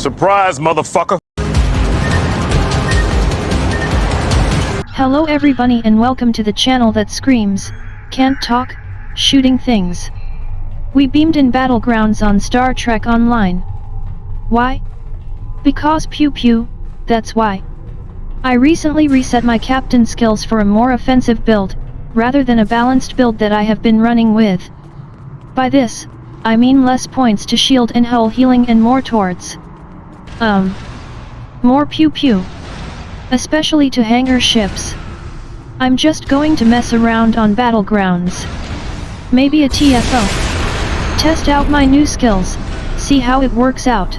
Surprise, motherfucker! Hello everybody and welcome to the channel that screams, can't talk, shooting things. We beamed in Battlegrounds on Star Trek Online. Why? Because pew pew, that's why. I recently reset my captain skills for a more offensive build, rather than a balanced build that I have been running with. By this, I mean less points to shield and hull healing and more towards more pew pew. Especially to hangar ships. I'm just going to mess around on Battlegrounds. Maybe a TFO. Test out my new skills, see how it works out.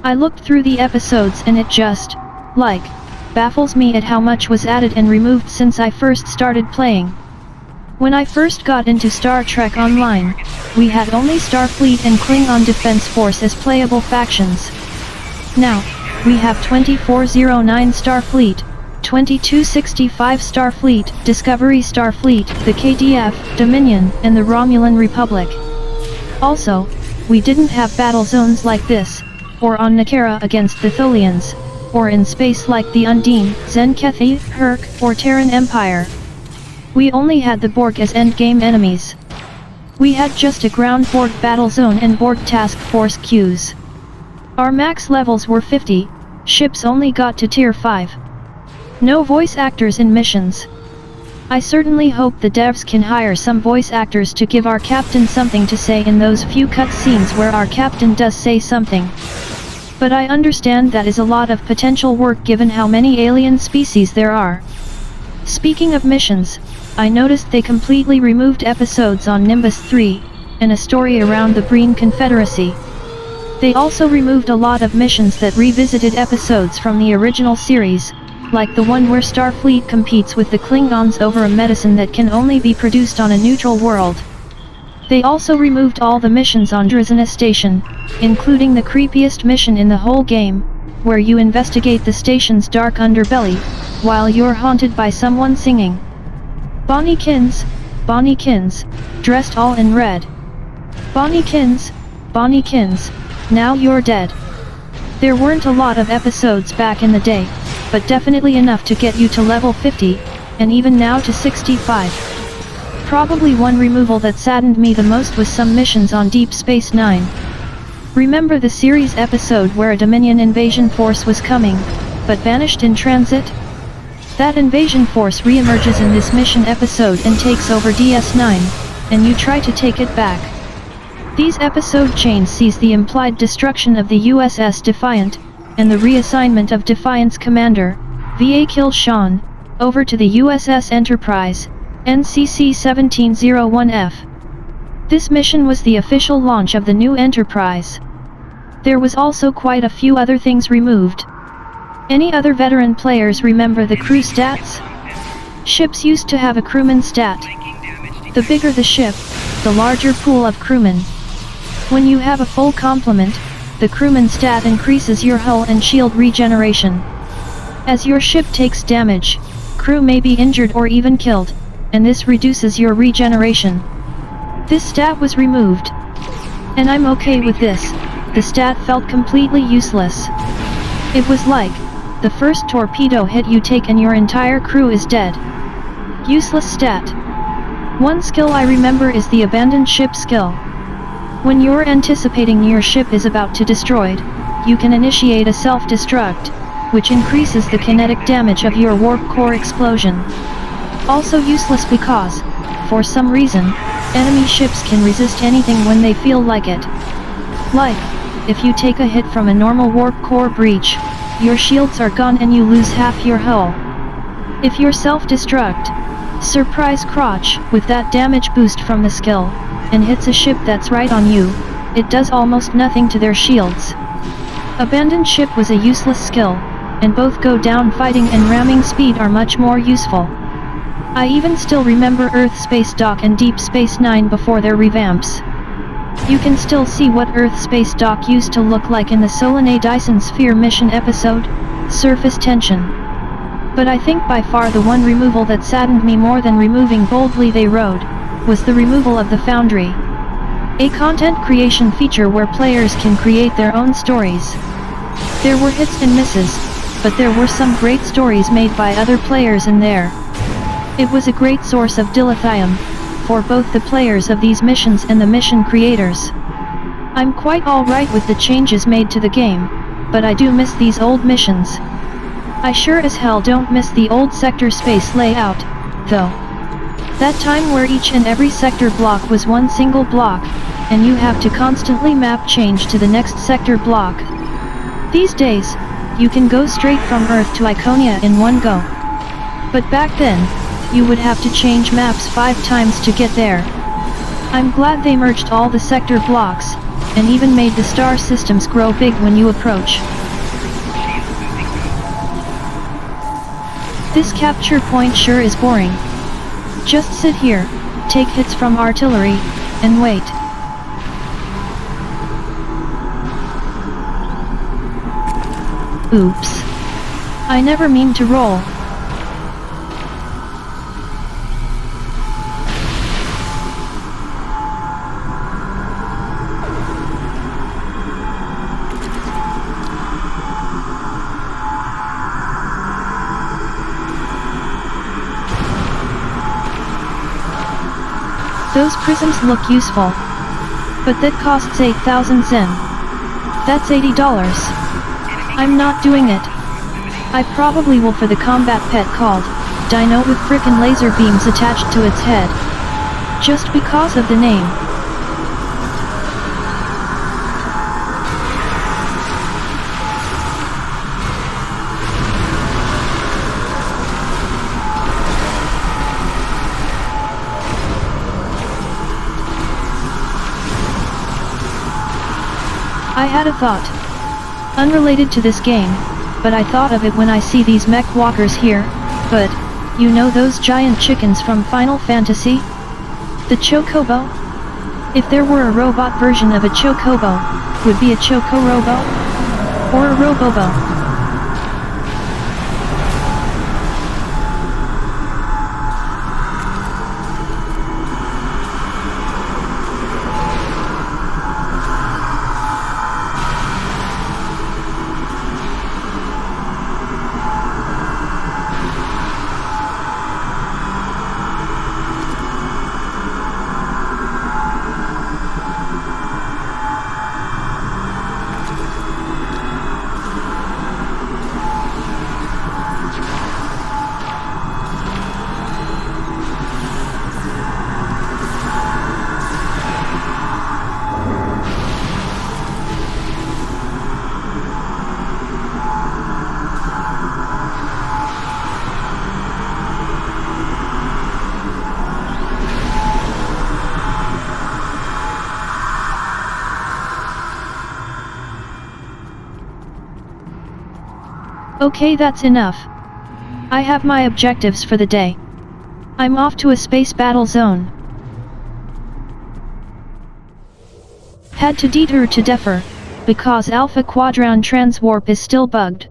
I looked through the episodes and it just, baffles me at how much was added and removed since I first started playing. When I first got into Star Trek Online, we had only Starfleet and Klingon Defense Force as playable factions. Now, we have 2409 Starfleet, 2265 Starfleet, Discovery Starfleet, the KDF, Dominion, and the Romulan Republic. Also, we didn't have battle zones like this, or on Nakara against the Tholians, or in space like the Undine, Zenkethi, Herc, or Terran Empire. We only had the Borg as endgame enemies. We had just a ground Borg battle zone and Borg task force queues. Our max levels were 50, ships only got to tier 5. No voice actors in missions. I certainly hope the devs can hire some voice actors to give our captain something to say in those few cut scenes where our captain does say something. But I understand that is a lot of potential work given how many alien species there are. Speaking of missions, I noticed they completely removed episodes on Nimbus 3, and a story around the Breen Confederacy. They also removed a lot of missions that revisited episodes from the original series, like the one where Starfleet competes with the Klingons over a medicine that can only be produced on a neutral world. They also removed all the missions on Drizana Station, including the creepiest mission in the whole game, where you investigate the station's dark underbelly, while you're haunted by someone singing. Bonniekins, dressed all in red. Bonniekins, now you're dead. There weren't a lot of episodes back in the day, but definitely enough to get you to level 50, and even now to 65. Probably one removal that saddened me the most was some missions on Deep Space Nine. Remember the series episode where a Dominion invasion force was coming, but vanished in transit? That invasion force re-emerges in this mission episode and takes over DS9, and you try to take it back. These episode chains sees the implied destruction of the USS Defiant, and the reassignment of Defiant's commander, V.A. Kill Sean, over to the USS Enterprise, NCC 1701F. This mission was the official launch of the new Enterprise. There was also quite a few other things removed. Any other veteran players remember the crew stats? Ships used to have a crewman stat. The bigger the ship, the larger pool of crewmen. When you have a full complement, the crewman stat increases your hull and shield regeneration. As your ship takes damage, crew may be injured or even killed, and this reduces your regeneration. This stat was removed. And I'm okay with this, the stat felt completely useless. It was like, the first torpedo hit you take and your entire crew is dead. Useless stat. One skill I remember is the abandoned ship skill. When you're anticipating your ship is about to destroyed, you can initiate a self-destruct, which increases the kinetic damage of your warp core explosion. Also useless because, for some reason, enemy ships can resist anything when they feel like it. Like, if you take a hit from a normal warp core breach, your shields are gone and you lose half your hull. If you're self-destruct, surprise crotch, with that damage boost from the skill, and hits a ship that's right on you, it does almost nothing to their shields. Abandoned ship was a useless skill, and both go down fighting and ramming speed are much more useful. I even still remember Earth Space Dock and Deep Space Nine before their revamps. You can still see what Earth Space Dock used to look like in the Solanae Dyson Sphere mission episode, Surface Tension. But I think by far the one removal that saddened me more than removing Boldly They Rode, was the removal of the Foundry. A content creation feature where players can create their own stories. There were hits and misses, but there were some great stories made by other players in there. It was a great source of dilithium, for both the players of these missions and the mission creators. I'm quite alright with the changes made to the game, but I do miss these old missions. I sure as hell don't miss the old sector space layout, though. That time where each and every sector block was one single block, and you have to constantly map change to the next sector block. These days, you can go straight from Earth to Iconia in one go. But back then, you would have to change maps 5 times to get there. I'm glad they merged all the sector blocks, and even made the star systems grow big when you approach. This capture point sure is boring. Just sit here, take hits from artillery, and wait. Oops. I never mean to roll. Those prisms look useful. But that costs 8,000 Zen. That's $80. I'm not doing it. I probably will for the combat pet called Dino with frickin' laser beams attached to its head. Just because of the name. I had a thought. Unrelated to this game, but I thought of it when I see these mech walkers here, but, you know those giant chickens from Final Fantasy? The Chocobo? If there were a robot version of a Chocobo, would be a Chocorobo? Or a Robobo? Okay, that's enough. I have my objectives for the day. I'm off to a space battle zone. Had to detour to Defer, because Alpha Quadrant transwarp is still bugged.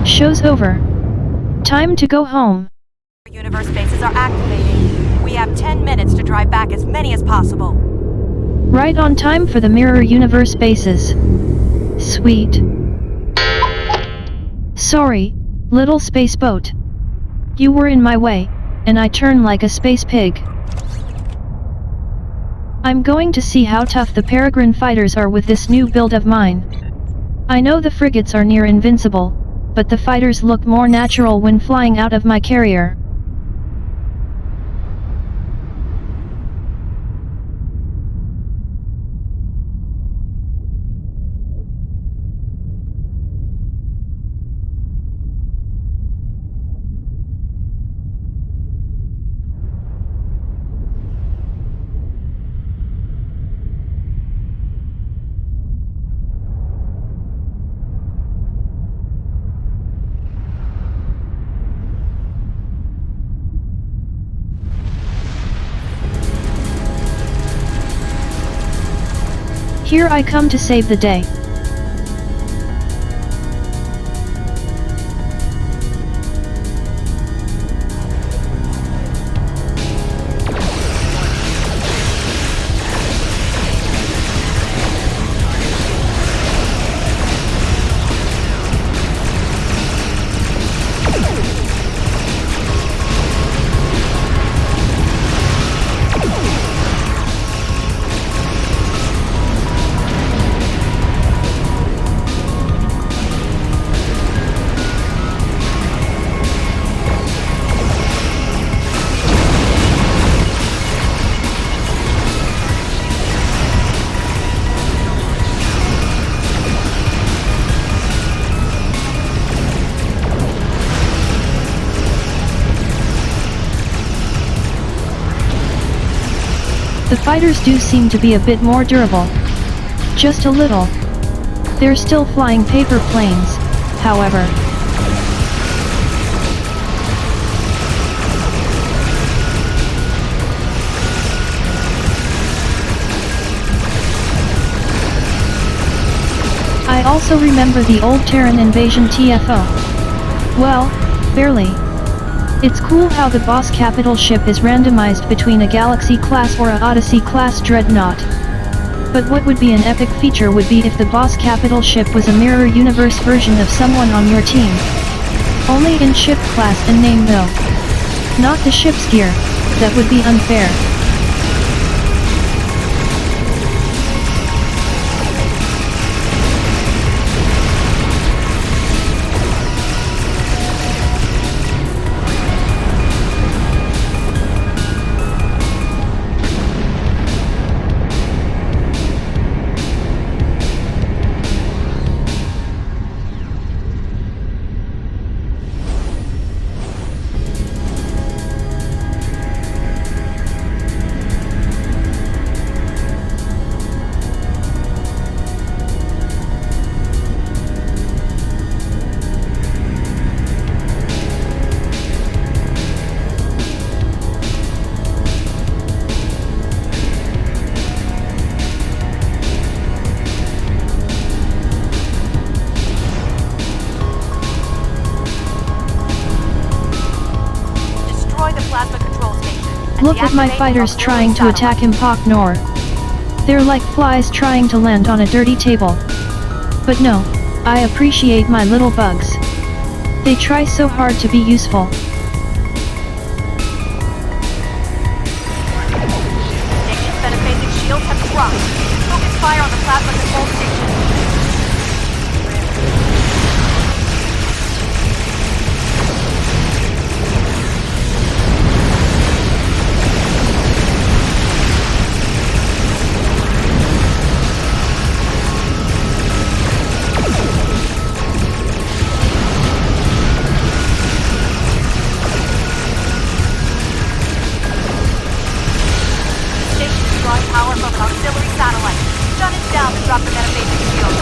Show's over. Time to go home. Universe bases are activating. We have 10 minutes to drive back as many as possible. Right on time for the mirror universe bases. Sweet. Sorry, little space boat. You were in my way, and I turn like a space pig. I'm going to see how tough the Peregrine fighters are with this new build of mine. I know the frigates are near invincible, but the fighters look more natural when flying out of my carrier. Here I come to save the day. The fighters do seem to be a bit more durable. Just a little. They're still flying paper planes, however. I also remember the old Terran invasion TFO. Well, barely. It's cool how the boss capital ship is randomized between a Galaxy class or a Odyssey class dreadnought. But what would be an epic feature would be if the boss capital ship was a mirror universe version of someone on your team. Only in ship class and name though. Not the ship's gear, that would be unfair. Look at my fighters trying to attack Impact Nor. They're like flies trying to land on a dirty table. But no, I appreciate my little bugs. They try so hard to be useful. Stations benefiting shields have dropped. Focus fire on the plasma control station. Power from an auxiliary satellite. Shut it down to drop the metaphasic shield.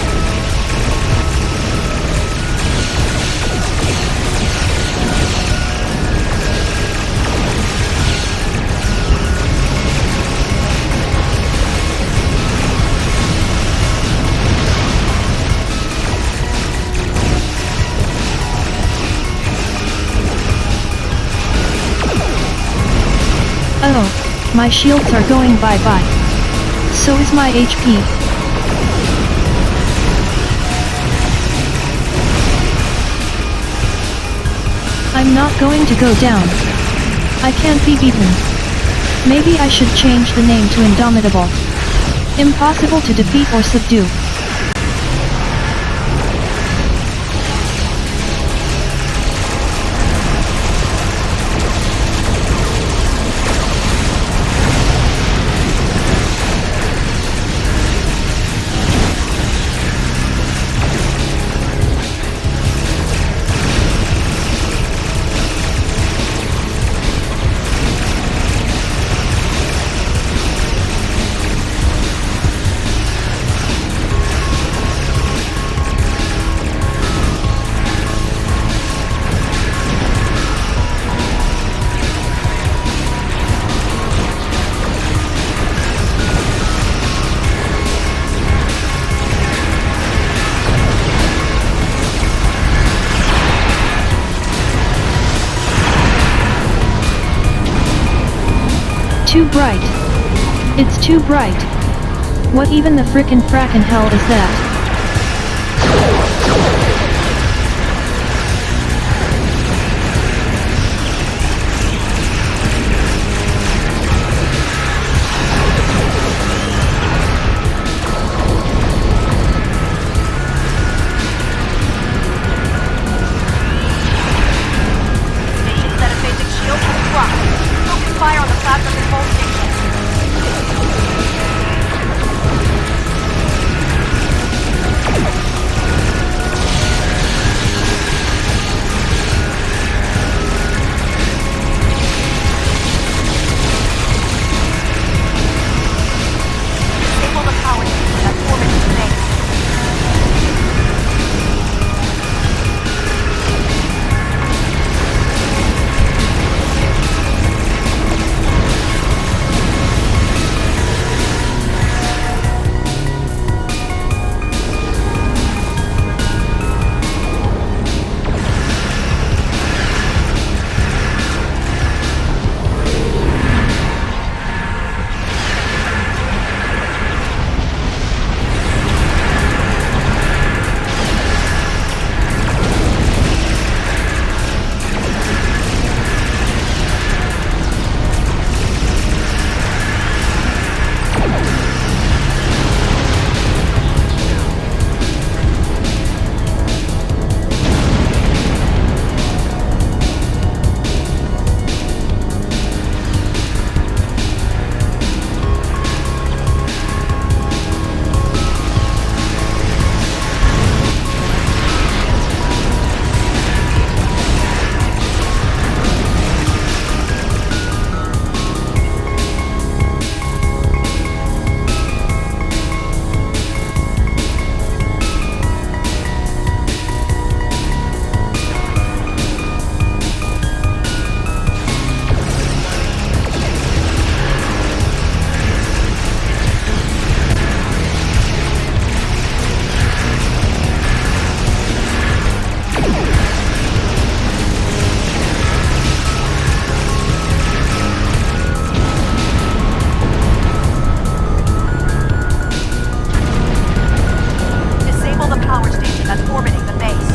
Oh, my shields are going bye-bye. So is my HP. I'm not going to go down. I can't be beaten. Maybe I should change the name to Indomitable. Impossible to defeat or subdue. too bright. It's too bright. What even the frickin' frackin' hell is that? Fire on the plasma control station. Disable the power station that's orbiting the base.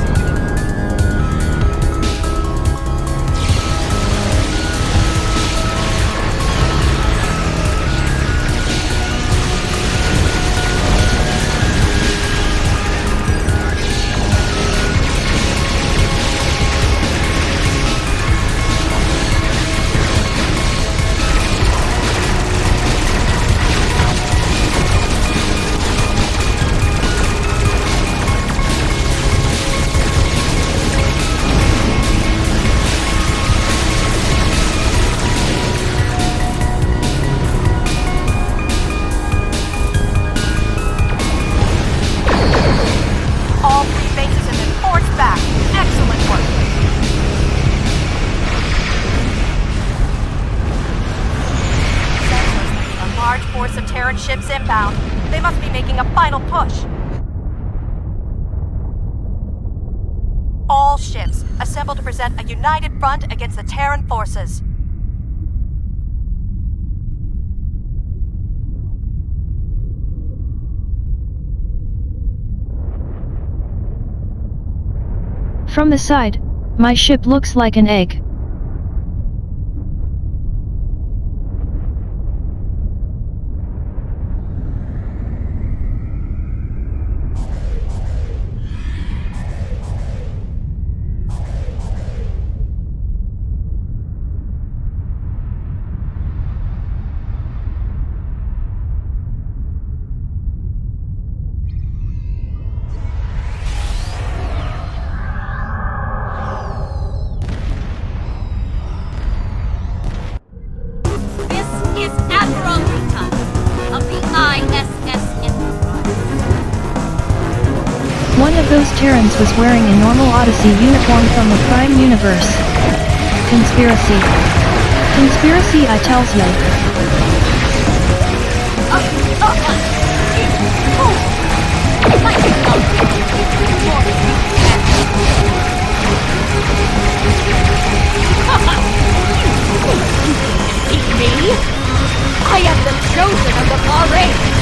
Ships inbound. They must be making a final push. All ships, assemble to present a united front against the Terran forces. From the side, my ship looks like an egg. One of those Terrans was wearing a normal Odyssey uniform from the Prime Universe. Conspiracy. Conspiracy, I tells ya. Me? I am the chosen of the far race!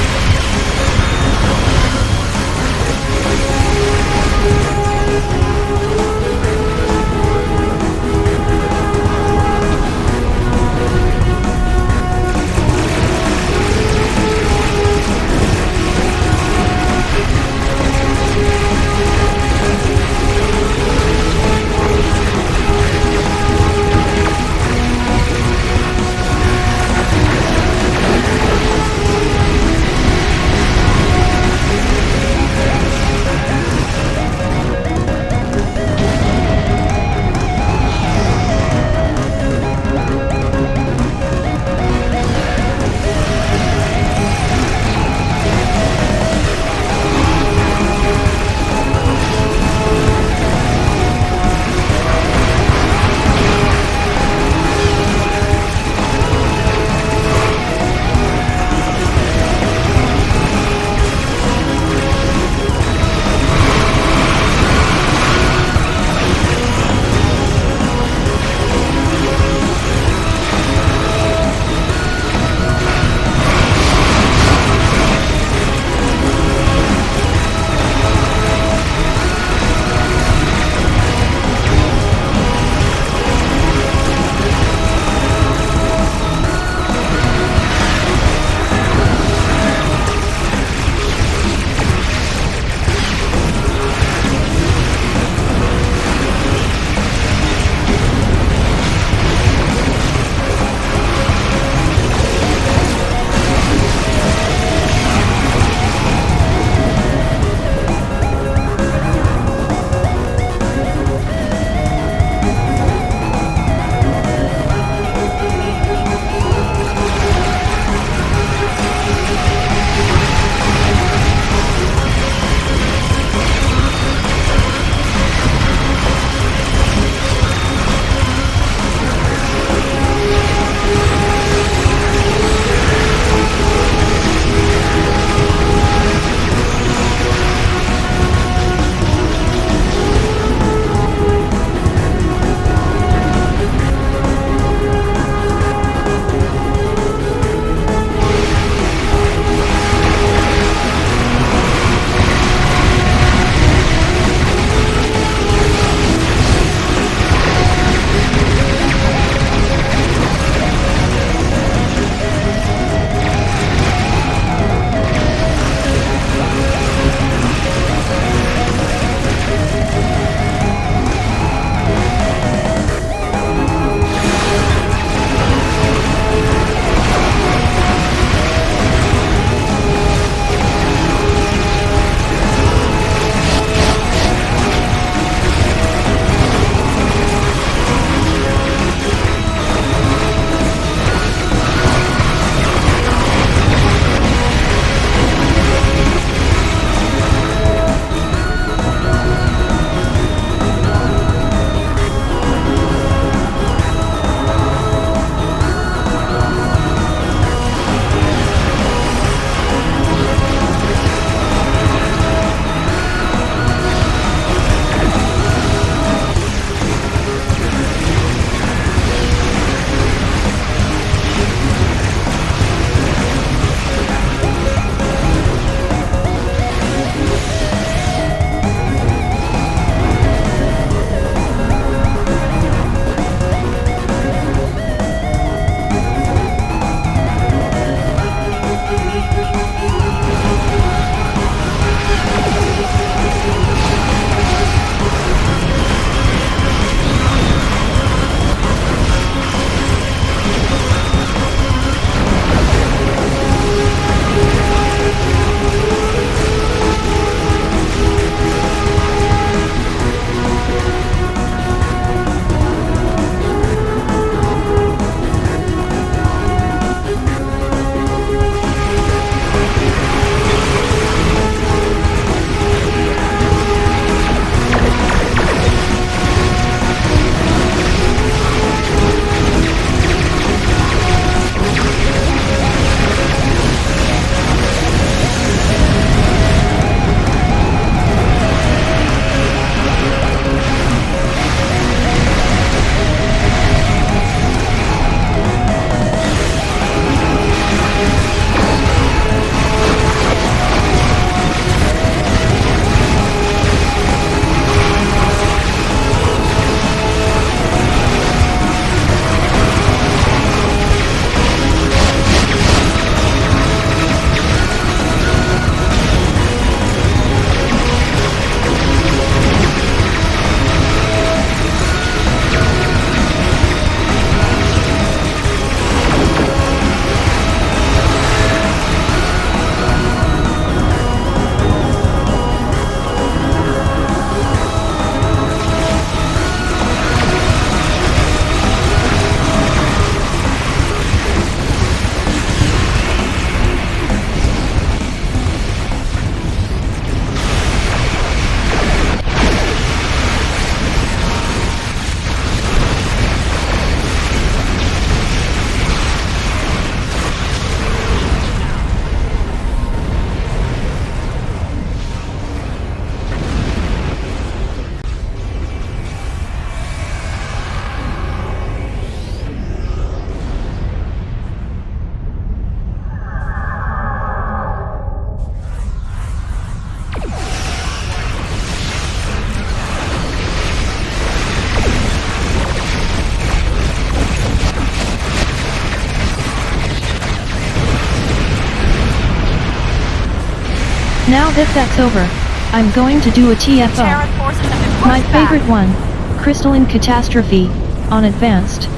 Now that that's over, I'm going to do a TFO. Terran forces have been pushed My back. favorite one, Crystalline Catastrophe, on Advanced.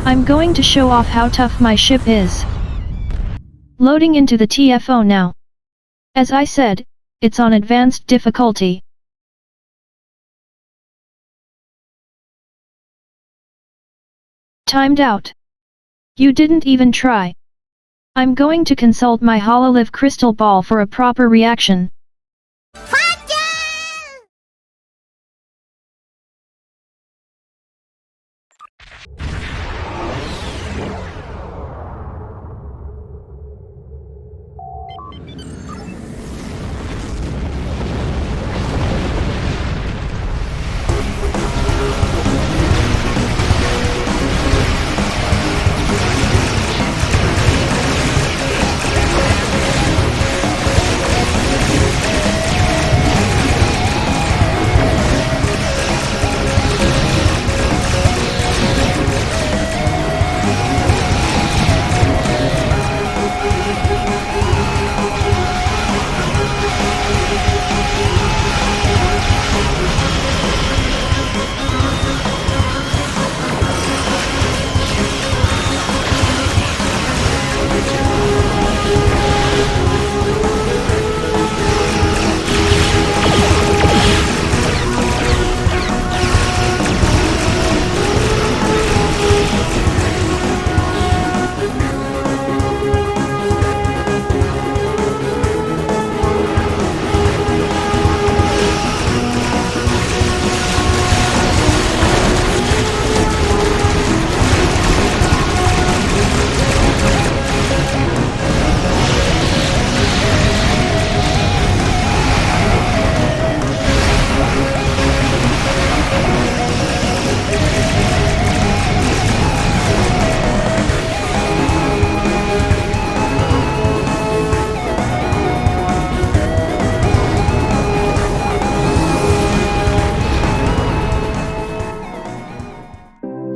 I'm going to show off how tough my ship is. Loading into the TFO now. As I said, it's on Advanced difficulty. Timed out. You didn't even try. I'm going to consult my Hololive crystal ball for a proper reaction.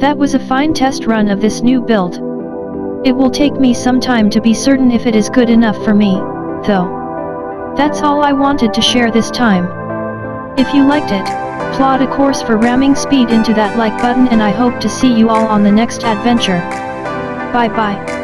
That was a fine test run of this new build. It will take me some time to be certain if it is good enough for me, though. That's all I wanted to share this time. If you liked it, plot a course for ramming speed into that like button, and I hope to see you all on the next adventure. Bye bye.